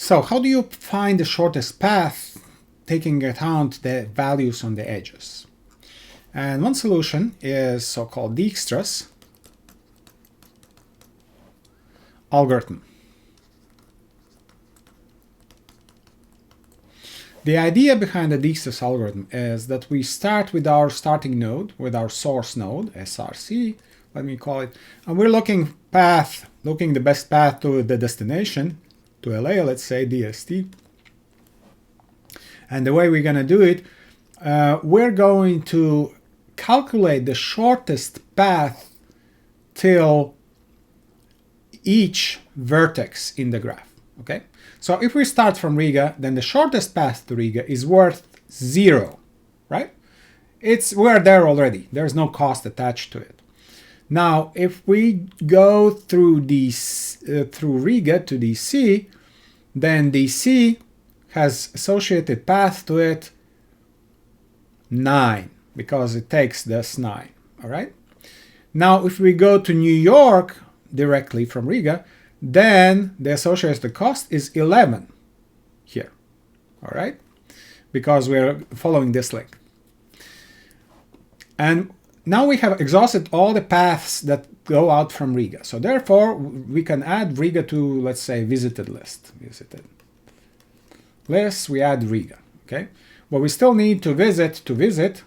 So how do you find the shortest path taking into account the values on the edges? And one solution is so-called Dijkstras algorithm. The idea behind the Dijkstras algorithm is that we start with our starting node, with our source node, SRC, let me call it, and we're looking the best path to the destination, to LA, let's say DST. And the way we're going to do it, we're going to calculate the shortest path till each vertex in the graph. Okay, so if we start from Riga, then the shortest path to Riga is worth 0, right? We're there already. There's no cost attached to it. Now, if we go through through Riga to DC, then DC has associated path to it 9, because it takes this 9. All right. Now, if we go to New York directly from Riga, then the associated cost is 11 here. All right, because we're following this link. And now we have exhausted all the paths that go out from Riga. So therefore, we can add Riga to, let's say, visited list. We add Riga. Okay, but we still need to visit.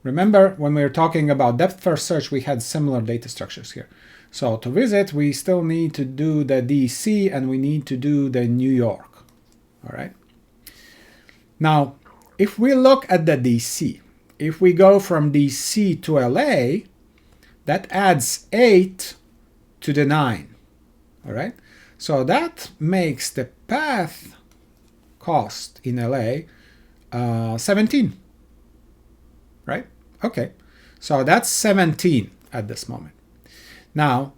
Remember, when we were talking about depth first search, we had similar data structures here. So to visit, we still need to do the DC and we need to do the New York. All right. Now, if we look at the DC, if we go from DC to LA, that adds 8 to the 9. All right. So that makes the path cost in LA 17. Right? Okay. So that's 17 at this moment. Now,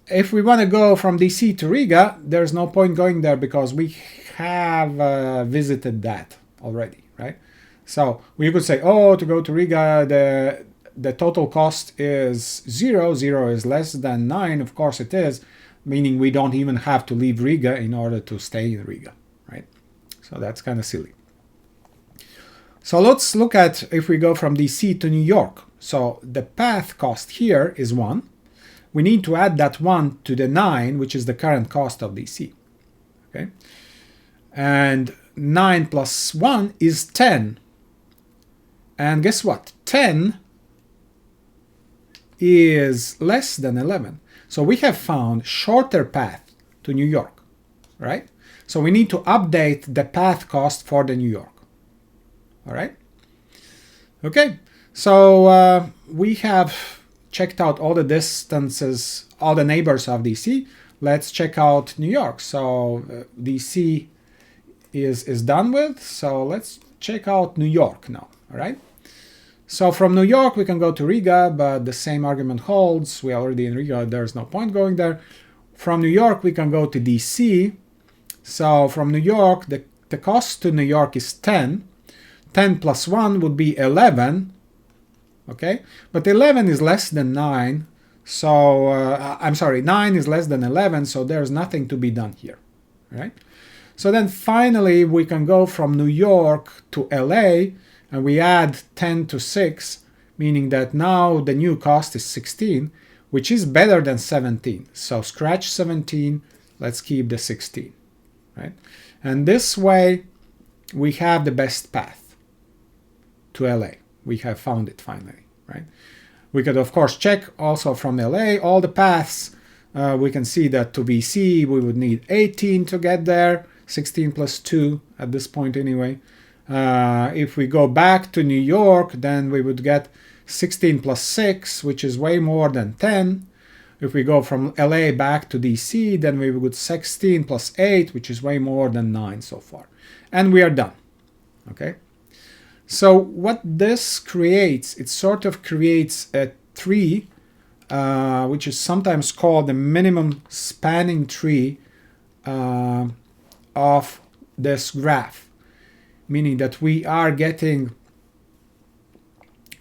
if we want to go from DC to Riga, there's no point going there because we have visited that already, right? So we could say, oh, to go to Riga, the total cost is 0. 0 is less than 9. Of course it is, meaning we don't even have to leave Riga in order to stay in Riga, right? So that's kind of silly. So let's look at if we go from DC to New York. So the path cost here is 1. We need to add that 1 to the 9, which is the current cost of DC. Okay, and 9 plus 1 is 10. And guess what? 10 is less than 11. So we have found shorter path to New York, right? So we need to update the path cost for the New York. All right. Okay. So we have checked out all the distances, all the neighbors of DC. Let's check out New York. So DC is done with. So let's check out New York now. All right. So from New York, we can go to Riga, but the same argument holds. We are already in Riga. There's no point going there. From New York, we can go to DC. So from New York, the cost to New York is 10. 10 plus 1 would be 11. Okay, but 11 is less than 9. So, I'm sorry, 9 is less than 11, so there's nothing to be done here. Right? So then finally, we can go from New York to LA, and we add 10 to 6, meaning that now the new cost is 16, which is better than 17. So scratch 17, let's keep the 16. Right? And this way, we have the best path to LA. We have found it finally, right? We could, of course, check also from LA all the paths. We can see that to BC, we would need 18 to get there, 16 plus 2 at this point anyway. If we go back to New York, then we would get 16 plus 6, which is way more than 10. If we go from LA back to DC, then we would get 16 plus 8, which is way more than 9 so far. And we are done, okay? So what this creates, it sort of creates a tree, which is sometimes called the minimum spanning tree of this graph, meaning that we are getting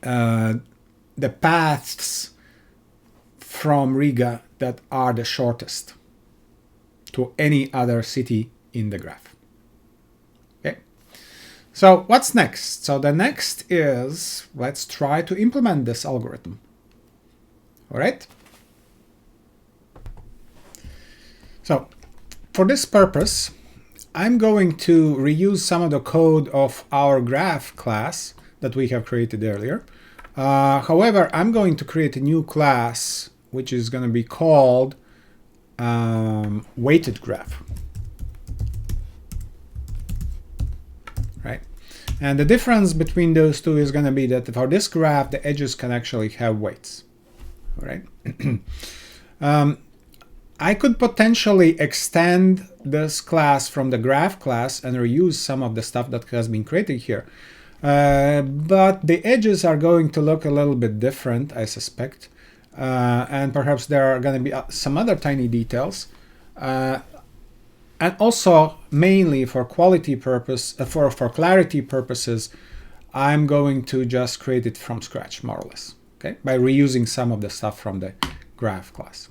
the paths from Riga that are the shortest to any other city in the graph. Okay. So what's next? So the next is, let's try to implement this algorithm. All right. So for this purpose, I'm going to reuse some of the code of our graph class that we have created earlier. However, I'm going to create a new class which is going to be called weighted graph. Right? And the difference between those two is going to be that for this graph, the edges can actually have weights. All right? I could potentially extend this class from the graph class and reuse some of the stuff that has been created here. But the edges are going to look a little bit different, I suspect. And perhaps there are going to be some other tiny details. And also, mainly for quality purpose, for clarity purposes, I'm going to just create it from scratch, more or less, okay, by reusing some of the stuff from the graph class.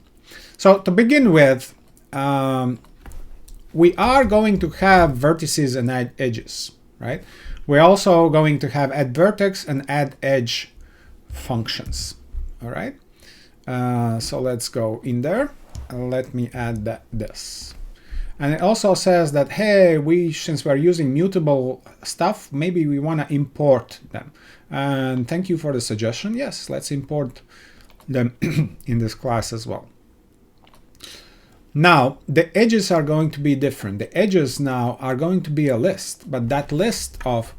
So to begin with, we are going to have vertices and edges, right? We're also going to have add vertex and add edge functions, all right? So let's go in there and let me add this. And it also says that, hey, since we're using mutable stuff, maybe we want to import them. And thank you for the suggestion. Yes, let's import them in this class as well. Now, the edges are going to be different. The edges now are going to be a list, but that list of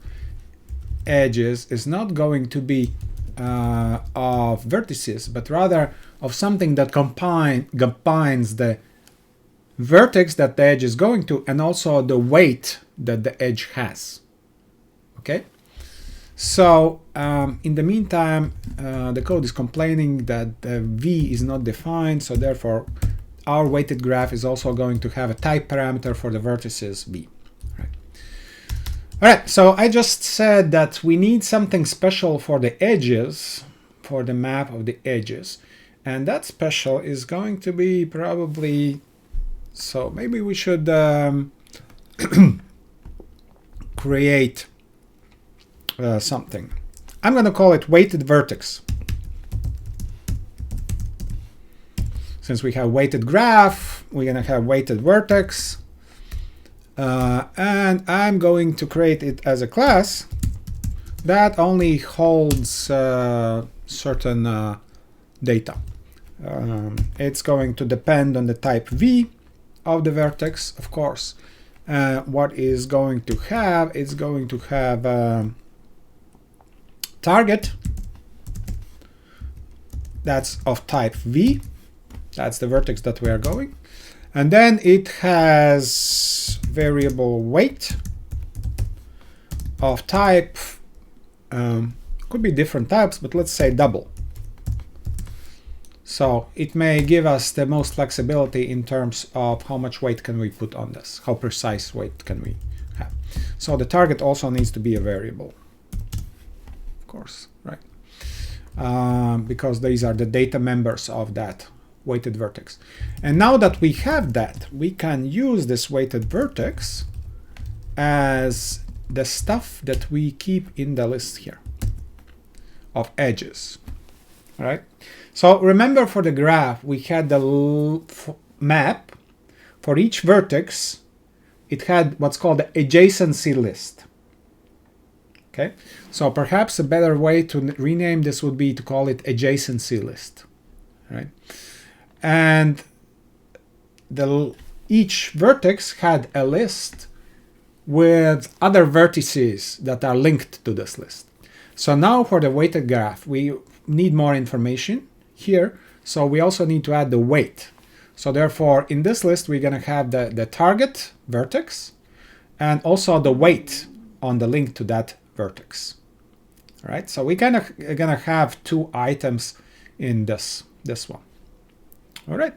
edges is not going to be of vertices, but rather of something that combines the vertex that the edge is going to and also the weight that the edge has. Okay? So in the meantime, the code is complaining that the v is not defined, so therefore our weighted graph is also going to have a type parameter for the vertices v. Right. All right, so I just said that we need something special for the edges, for the map of the edges. And that special is going to be probably, so maybe we should create something. I'm going to call it weighted vertex. Since we have weighted graph, we're going to have weighted vertex. And I'm going to create it as a class that only holds certain data. It's going to depend on the type v of the vertex, of course. What is going to have, it's going to have target that's of type v. That's the vertex that we are going. And then it has variable weight of type, could be different types, but let's say double. So it may give us the most flexibility in terms of how much weight can we put on this, how precise weight can we have. So the target also needs to be a variable, of course, right? Because these are the data members of that weighted vertex. And now that we have that, we can use this weighted vertex as the stuff that we keep in the list here of edges. All right. So remember, for the graph, we had the map. For each vertex, it had what's called the adjacency list. Okay. So perhaps a better way to rename this would be to call it adjacency list. All right. And each vertex had a list with other vertices that are linked to this list. So now for the weighted graph, we need more information here. So we also need to add the weight. So therefore, in this list, we're going to have the target vertex and also the weight on the link to that vertex. All right. So we're going to have two items in this one. All right.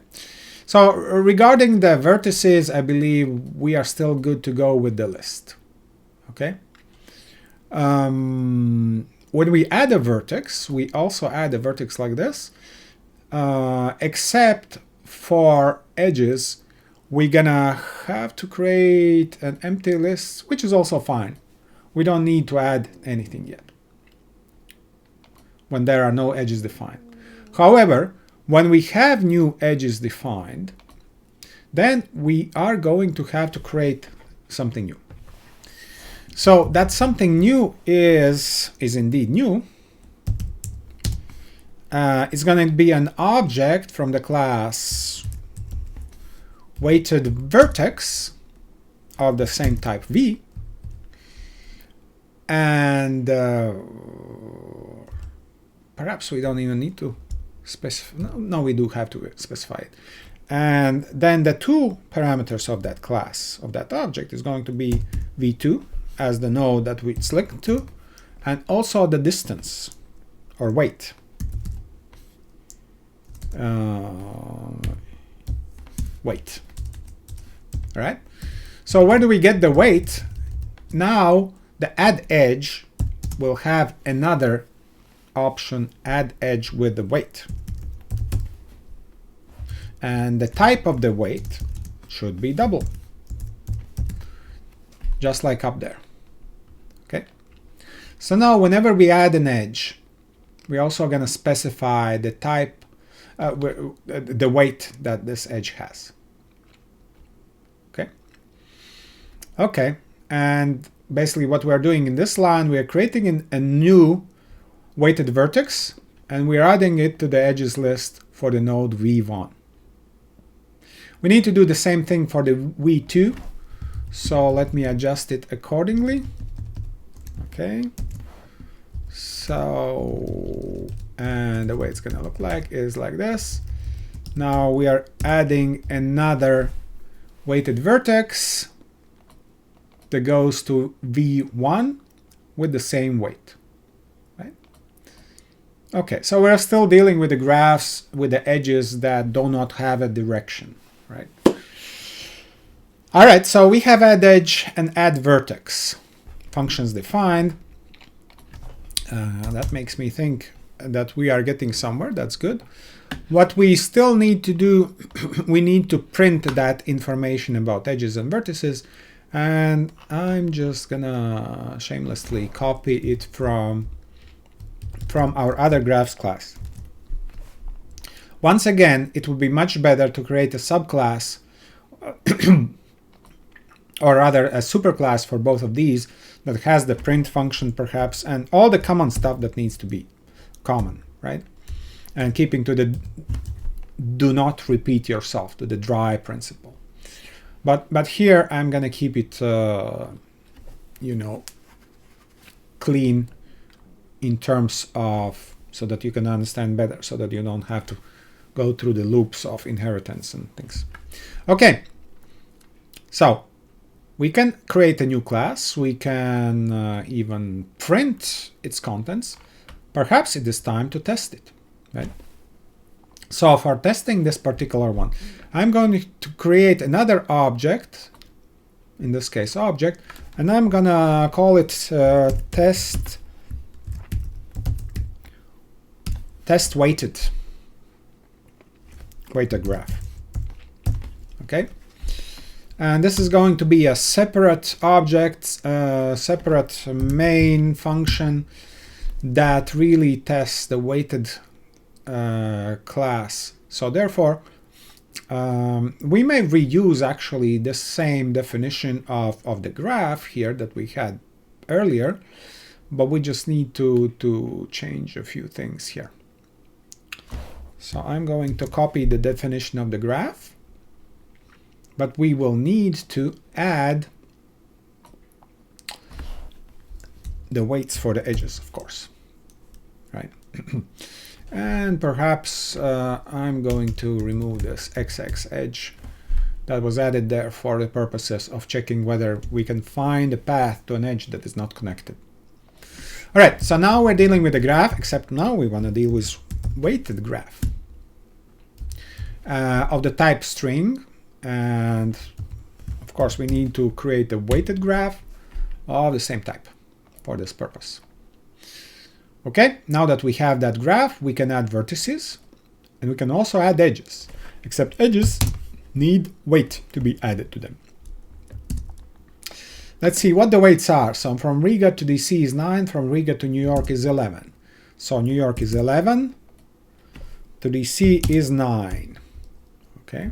So regarding the vertices, I believe we are still good to go with the list. Okay. When we add a vertex, we also add a vertex like this, except for edges, we're gonna have to create an empty list, which is also fine. We don't need to add anything yet when there are no edges defined. However, when we have new edges defined, then we are going to have to create something new. So that something new is indeed new. It's going to be an object from the class weighted vertex of the same type V, and perhaps we don't even need to specify. No, we do have to specify it. And then the two parameters of that class, of that object, is going to be V2 as the node that it's linked to, and also the distance or weight. Weight. All right. So where do we get the weight? Now the add edge will have another option, add edge with the weight. And the type of the weight should be double, just like up there. Okay. So now whenever we add an edge, we're also going to specify the type, the weight that this edge has. Okay. Okay. And basically what we're doing in this line, we are creating a new weighted vertex, and we're adding it to the edges list for the node V1. We need to do the same thing for the V2, so let me adjust it accordingly. Okay. So, and the way it's going to look like is like this. Now we are adding another weighted vertex that goes to V1 with the same weight. Right? Okay, so we're still dealing with the graphs with the edges that do not have a direction. Right. All right, so we have add edge and add vertex functions defined. That makes me think that we are getting somewhere. That's good. What we still need to do, we need to print that information about edges and vertices, and I'm just gonna shamelessly copy it from our other graphs class. Once again, it would be much better to create a subclass, or rather a superclass for both of these that has the print function perhaps and all the common stuff that needs to be common, right? And keeping to the do not repeat yourself, to the dry principle. But here I'm gonna keep it, you know, clean in terms of, so that you can understand better, so that you don't have to go through the loops of inheritance and things. Okay, so we can create a new class. We can even print its contents. Perhaps it is time to test it, right? So for testing this particular one, I'm going to create another object, in this case object, and I'm gonna call it test weighted graph. Okay, and this is going to be a separate object, separate main function that really tests the weighted class. So therefore we may reuse actually the same definition of the graph here that we had earlier, but we just need to change a few things here. So I'm going to copy the definition of the graph, but we will need to add the weights for the edges, of course, right? And perhaps I'm going to remove this XX edge that was added there for the purposes of checking whether we can find a path to an edge that is not connected. All right, so now we're dealing with the graph, except now we want to deal with weighted graph of the type string, and of course we need to create a weighted graph of the same type for this purpose. Okay, now that we have that graph, we can add vertices and we can also add edges, except edges need weight to be added to them. Let's see what the weights are. So from Riga to DC is 9, from Riga to New York is 11. So New York is 11, to DC is 9. Okay.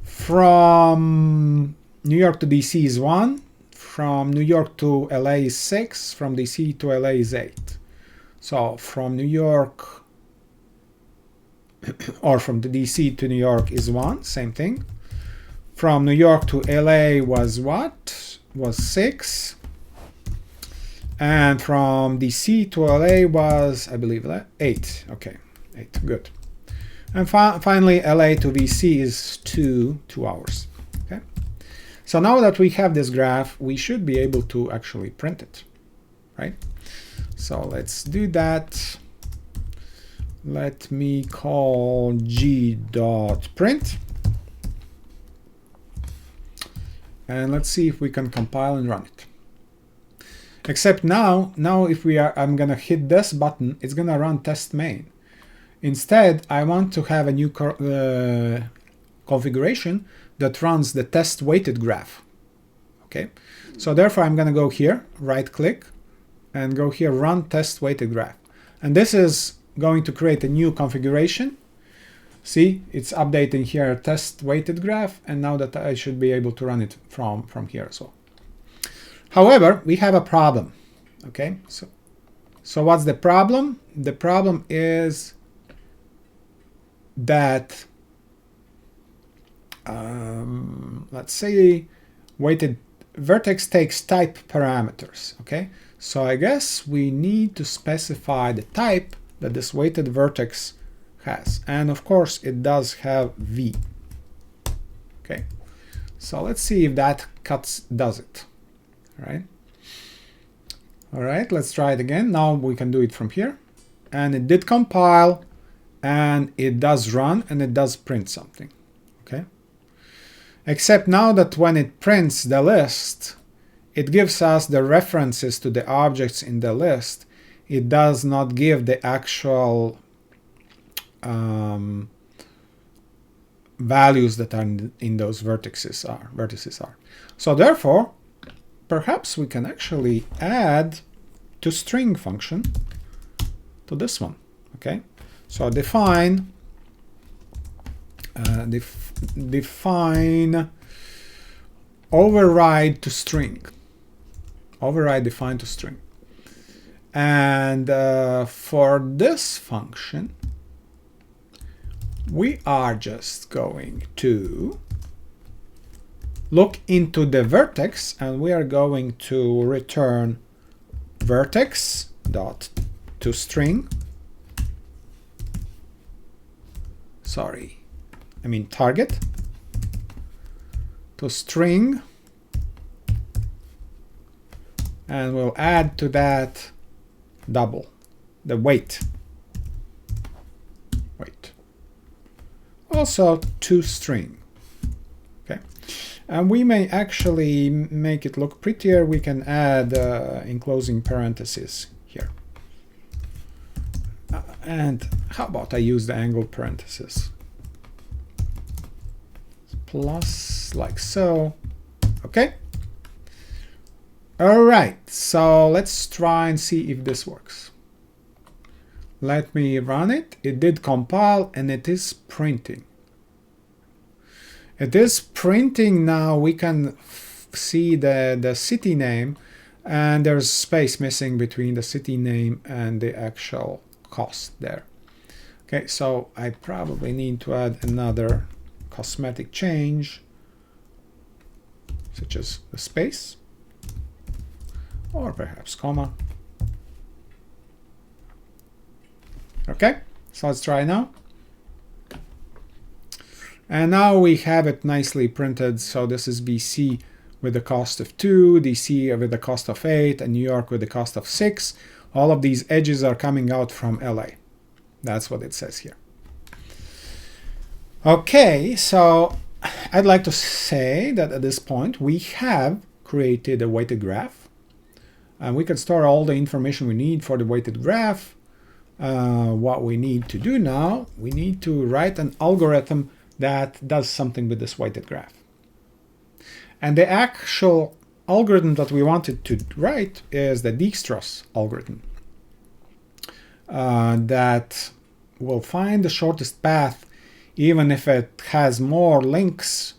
From New York to DC is 1, from New York to LA is 6, from DC to LA is 8. So from New York or from the DC to New York is 1, same thing. From New York to LA was what? Was 6. And from DC to LA was, I believe, 8. Okay, 8, good. And finally, LA to VC is 2 hours. Okay. So now that we have this graph, we should be able to actually print it, right? So let's do that. Let me call g.print. And let's see if we can compile and run it. Except now if I'm gonna hit this button, it's gonna run test main. Instead, I want to have a new configuration that runs the test weighted graph. Okay, so therefore I'm gonna go here, right click, and go here, run test weighted graph. And this is going to create a new configuration. See, it's updating here test weighted graph, and now that I should be able to run it from here as well. However, we have a problem. Okay, so what's the problem? The problem is that let's say weighted vertex takes type parameters. Okay, so I guess we need to specify the type that this weighted vertex has, and of course it does have v. Okay, so let's see if that does it. All right, let's try it again. Now we can do it from here, and it did compile, and it does run, and it does print something. Okay, except now that when it prints the list, it gives us the references to the objects in the list. It does not give the actual values that are in those vertices are. So therefore, perhaps we can actually add Tostring function to this one. Okay, so define override Tostring. Override define Tostring. And for this function, we are just going to look into the vertex, and we are going to return vertex dot Tostring. Sorry, I mean target Tostring, and we'll add to that double the weight. Also Tostring. Okay, and we may actually make it look prettier. We can add enclosing parentheses here. And how about I use the angled parentheses? Plus, like so. Okay. All right, so let's try and see if this works. Let me run it. It did compile, and it is printing. It is printing now. We can see the city name, and there's space missing between the city name and the actual cost there. Okay, so I probably need to add another cosmetic change, such as the space, or perhaps comma. Okay, so let's try now. And now we have it nicely printed. So this is BC with the cost of 2, DC with the cost of 8, and New York with the cost of 6. All of these edges are coming out from LA. That's what it says here. Okay, so I'd like to say that at this point we have created a weighted graph. And we can store all the information we need for the weighted graph. What we need to do now, we need to write an algorithm that does something with this weighted graph. And the actual algorithm that we wanted to write is the Dijkstras algorithm that will find the shortest path even if it has more links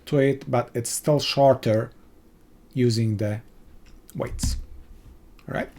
to it, but it's still shorter using the weights. All right.